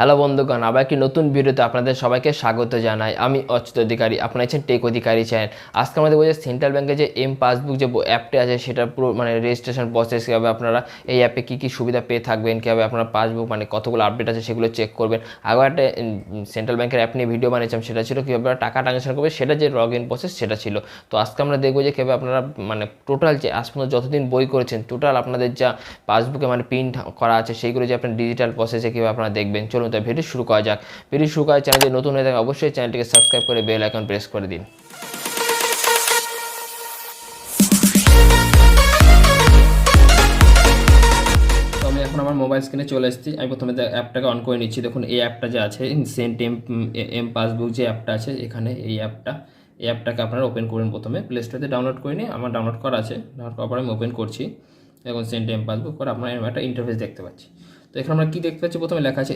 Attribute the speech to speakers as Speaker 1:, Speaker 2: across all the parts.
Speaker 1: Hello বন্ধুগণ, আবার একটি নতুন ভিডিওতে আপনাদের সবাইকে স্বাগত জানাই। আমি অচ্যুত অধিকারী, আপনারা আছেন টেক অধিকারী চ্যানেল। আজকে আমাদের বলছে সেন্ট্রাল ব্যাংকের যে পাসবুক যে অ্যাপটি আছে সেটার পুরো রেজিস্ট্রেশন প্রসেস, কীভাবে আপনারা এই অ্যাপে কী কী সুবিধা পেয়ে থাকবেন, কীভাবে আপনারা পাসবুক কতগুলো আপডেট আছে সেগুলো চেক করবেন। আগে একটা সেন্ট্রাল ব্যাংকের অ্যাপ নিয়ে ভিডিও বানিয়েছিলাম, সেটা ছিল কীভাবে টাকা ট্রানজাকশন করবে, সেটা যে লগ ইন প্রসেস সেটা ছিল। তো আজকে আমরা দেখবো যে কীভাবে আপনারা টোটাল যে আজ পর্যন্ত যতদিন বই করেছেন টোটাল আপনাদের যা পাসবুকে প্রিন্ট করা আছে সেইগুলো যে আপনার ডিজিটাল প্রসেসে কীভাবে আপনারা দেখবেন। চলুন তাই ভিডিও শুরু করা যাক। ভিডিও শুরু করার চ্যানেল যদি নতুন হয়ে থাকে অবশ্যই চ্যানেলটিকে সাবস্ক্রাইব করে বেল আইকন প্রেস করে দিন। তো আমি এখন আমার মোবাইল স্ক্রিনে চলে এসেছি। আমি প্রথমে অ্যাপটাকে অন করে নিচ্ছি। দেখুন এই অ্যাপটা যে আছে সেন্ট এম পাসবুক যে অ্যাপটা আছে এখানে, এই অ্যাপটাকে আপনারা ওপেন করুন। প্রথমে প্লে স্টোরে ডাউনলোড করে নিয়ে আমার ডাউনলোড করা আছে, ডাউনলোড করার পরে আমি ওপেন করছি। এখন সেন্ট এম পাসবুক করে আপনার একটা ইন্টারফেস দেখতে পাচ্ছি। তো এখানে আমরা কী দেখতে পাচ্ছি, প্রথমে লেখা আছে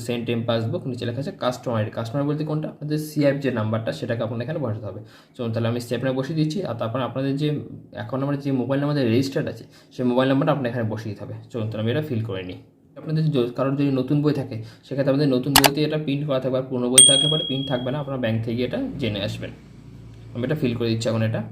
Speaker 1: সেন্ট এম পাসবুক, নিচে লেখা আছে কাস্টমার আইডি। কাস্টমার বলতে কোনটা, আপনাদের সিআইএফ যে নাম্বারটা সেটাকে আপনাদের এখানে বসাতে হবে। চলুন তাহলে আমি সিআইএফ বসিয়ে দিচ্ছি, আর তারপরে আপনাদের যে অ্যাকাউন্ট নাম্বার যে মোবাইল নাম্বার রেজিস্টার্ড আছে সেই মোবাইল নাম্বারটা আপনার এখানে বসিয়ে দিতে হবে। চলুন তাহলে আমি এটা ফিল করে নিই। আপনাদের কারোর যদি নতুন বই থাকে সেক্ষেত্রে আপনাদের নতুন বইতে এটা প্রিন্ট করা থাকবে, আর পুরোনো বই থাকলে পরে প্রিন্ট থাকবে না, আপনার ব্যাংক থেকে এটা জেনে আসবেন। আমি এটা ফিল করে দিচ্ছি এখন। এটা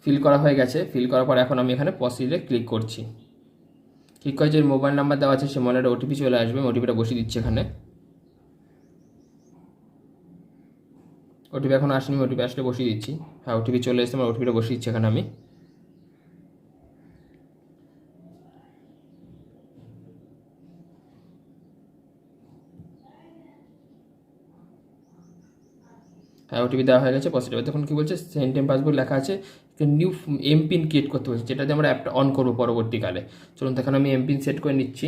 Speaker 1: ফিল করা হয়ে গেছে। ফিল করার পর এখন আমি এখানে প্রসিডে ক্লিক করছি। ক্লিক করে যে মোবাইল নাম্বার দেওয়া আছে সেই মোবাইলের ওটিপি চলে আসবে, ওটিপিটা বসিয়ে দিচ্ছি এখানে। ওটিপি এখন আসেনি, ওটিপি আসলে বসিয়ে দিচ্ছি। হ্যাঁ, ওটিপি চলে এসেছে, আমার ওটিপিটা বসিয়ে দিচ্ছি এখানে আমি। হ্যাঁ, ওটিপি দেওয়া হয়ে গেছে। পজিটিভ তখন কী বলছে, সেন্ট এম পাসবুক লেখা আছে, নিউ এমপিন ক্রিয়েট করতে বলছে, যেটা দিয়ে আমরা অ্যাপটা অন করবো পরবর্তীকালে। চলুন তখন আমি এমপিন সেট করে নিচ্ছি,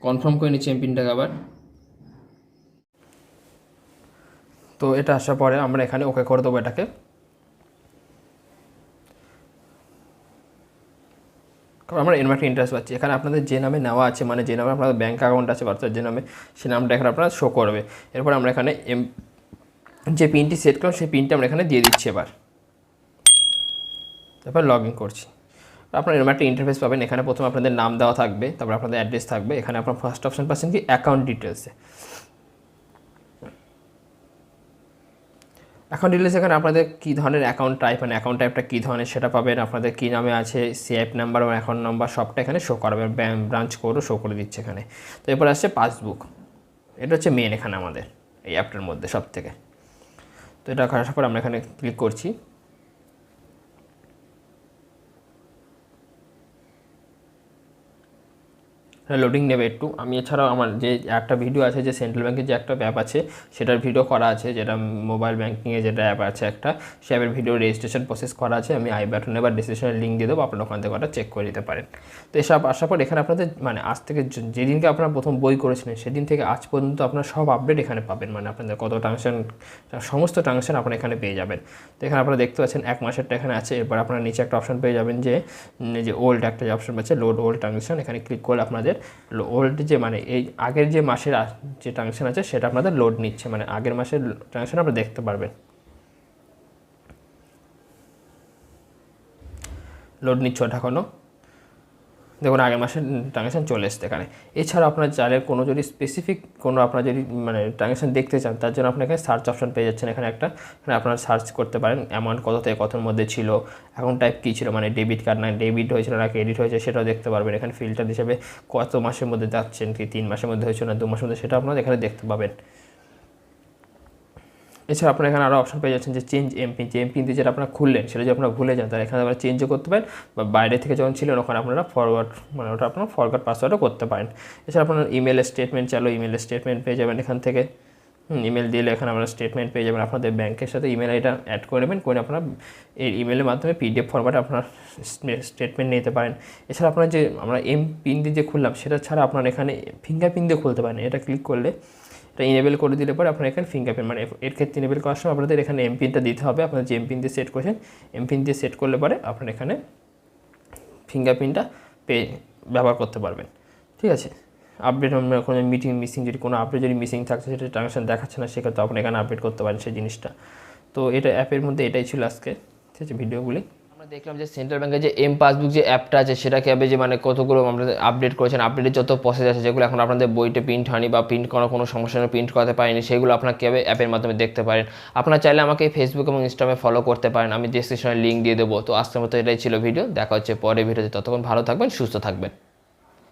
Speaker 1: কনফার্ম করে নিচ্ছি এমপিনটাকে আবার। তো এটা আসার পরে আমরা এখানে ওকে করে দেবো এটাকে। আমরা এরম একটা ইন্টারেস্ট পাচ্ছি। এখানে আপনাদের যে নামে নেওয়া আছে, যে নামে আপনাদের ব্যাঙ্ক অ্যাকাউন্ট আছে বা যে নামে, সে নামটা এখানে আপনারা শো করবে। এরপর আমরা এখানে যে পিনটি সেট করলাম সেই পিনটা আমরা এখানে দিয়ে দিচ্ছি এবার। তারপর লগ ইন করছি। আপনার এরকম একটা ইন্টারফেস পাবেন। এখানে প্রথমে আপনাদের নাম দেওয়া থাকবে, তারপর আপনাদের অ্যাড্রেস থাকবে। এখানে আপনার ফার্স্ট অপশন পাচ্ছেন কি অ্যাকাউন্ট ডিটেলসে। অ্যাকাউন্ট ডিটেলস এখানে আপনাদের কী ধরনের অ্যাকাউন্ট টাইপ, অ্যাকাউন্ট টাইপটা কী ধরনের সেটা পাবেন। আপনাদের কী নামে আছে, সিআইএফ নাম্বার বা অ্যাকাউন্ট নাম্বার সবটা এখানে শো করাবে, ব্রাঞ্চ কোডও শো করে দিচ্ছে এখানে। তো এরপর আসছে পাসবুক। এটা হচ্ছে মেন এখানে আমাদের এই অ্যাপটার মধ্যে সব থেকে। তো এটা আসার পর আমরা এখানে ক্লিক করছি। লোডিং নেবে একটু। আমি এছাড়াও আমার যে একটা ভিডিও আছে, যে সেন্ট্রাল ব্যাংকের যে একটা অ্যাপ আছে সেটার ভিডিও করা আছে, যেটা মোবাইল ব্যাঙ্কিংয়ে যেটা অ্যাপ আছে একটা, সে অ্যাপের ভিডিও রেজিস্ট্রেশন প্রসেস করা আছে। আমি আই বাটনে বা ডিসক্রিপশনের লিঙ্ক দিয়ে দেবো, আপনারা ওখান থেকে ওটা চেক করে দিতে পারেন। তো এসব আসার পর এখানে আপনাদের আজ থেকে যেদিনকে আপনারা প্রথম বই করেছিলেন সেদিন থেকে আজ পর্যন্ত আপনার সব আপডেট এখানে পাবেন। আপনাদের কত ট্রানজাকশন, সমস্ত ট্রানজাকশন আপনারা এখানে পেয়ে যাবেন। তো এখানে আপনারা দেখতে পাচ্ছেন 1 মাসেরটা এখানে আছে। এরপর আপনারা নিচে একটা অপশন পেয়ে যাবেন, যে ওল্ড একটা যে অপশন পাচ্ছে, লোড ওল্ড ট্রানজাকশন। এখানে ক্লিক করলে আপনাদের ওল্ড যে এই আগের যে মাসের যে ট্রানজাকশন আছে সেটা আপনাদের লোড নিচ্ছে, আগের মাসের ট্রানজাকশন আপনারা দেখতে পারবেন। লোড নিচ্ছে ওটা এখনও, দেখুন আগের মাসের ট্রানজাকশন চলে এসছে এখানে। এছাড়া আপনার চাইলে কোনো যদি স্পেসিফিক কোনো আপনার যদি ট্রানজাকশন দেখতে চান, তার জন্য আপনি এখানে সার্চ অপশন পেয়ে যাচ্ছেন। এখানে আপনারা সার্চ করতে পারেন অ্যামাউন্ট কত থেকে কতর মধ্যে ছিল, অ্যাকাউন্ট টাইপ কী ছিল, ডেবিট কার্ড না ডেবিট হয়েছিল না ক্রেডিট হয়েছে সেটাও দেখতে পারবেন। এখানে ফিল্টার হিসেবে কত মাসের মধ্যে যাচ্ছেন, কি 3 মাসের মধ্যে হয়েছিল না 2 মাসের মধ্যে, সেটা আপনারা এখানে দেখতে পাবেন। এছাড়া আপনারা এখানে আরও অপশন পেয়ে যাচ্ছেন যে চেঞ্জ এমপিন। যে এমপিন দিয়ে যেটা আপনারা খুললেন সেটা যদি আপনারা ভুলে যান তাহলে এখানে আপনারা চেঞ্জও করতে পারেন, বা বাইরে থেকে যখন ছিলেন ওখানে আপনারা ফরওয়ার্ড ওটা আপনারা ফরগট পাসওয়ার্ডও করতে পারেন। এছাড়া আপনার ইমেল স্টেটমেন্ট চাইলে ইমেল স্টেটমেন্ট পেয়ে যাবেন এখান থেকে। ইমেল দিলে এখানে আপনারা স্টেটমেন্ট পেয়ে যাবেন। আপনাদের ব্যাংকের সাথে ইমেল আইডিটা অ্যাড করে নেবেন, করে আপনারা এই ইমেলের মাধ্যমে পিডিএফ ফরম্যাটে আপনার স্টেটমেন্ট নিতে পারেন। এছাড়া আপনার যে আমরা এমপিন দিয়ে যে খুললাম সেটা ছাড়া আপনারা এখানে ফিঙ্গারপ্রিন্ট দিয়ে খুলতে পারেন। এটা ক্লিক করলে, এটা ইনেবল করে দিলে পরে আপনার এখানে ফিঙ্গারপ্রিন্ট, এর ক্ষেত্রে ইনেবল করার সময় আপনাদের এখানে এমপিনটা দিতে হবে। আপনার যে এমপিন দিয়ে সেট করেছেন, এমপিন দিয়ে সেট করলে পরে আপনার এখানে ফিঙ্গারপ্রিন্টটা ব্যবহার করতে পারবেন। ঠিক আছে। আপডেট কোনো মিসিং, যদি কোনো আপডেট যদি মিসিং থাকছে সেটা ট্রানজাকশন দেখাচ্ছে না, সেক্ষেত্রে আপনি এখানে আপডেট করতে পারেন সেই জিনিসটা। তো এটা অ্যাপের মধ্যে এটাই ছিল আজকে, ঠিক আছে ভিডিওগুলি। আমরা দেখলাম যে সেন্ট্রাল ব্যাংকের যে এম-পাসবুক যে অ্যাপটা আছে সেটাকে যে মানে কতগুলো আপনাদের আপডেট করেছেন, আপডেটের যত প্রসেস আছে যেগুলো এখন আপনাদের বইতে প্রিন্ট হয়নি বা প্রিন্ট করার কোনো সমস্যা নেই, প্রিন্ট করাতে পারেনি, সেগুলো আপনারা কীভাবে অ্যাপের মাধ্যমে দেখতে পারেন। আপনারা চাইলে আমাকে ফেসবুক এবং ইনস্টাগ্রামে ফলো করতে পারেন, আমি ডেসক্রিপশনে লিঙ্ক দিয়ে দেবো। তো আজকের মতো এটাই ছিল ভিডিও, দেখা হচ্ছে পরে ভিডিওতে, ততক্ষণ ভালো থাকবেন, সুস্থ থাকবেন।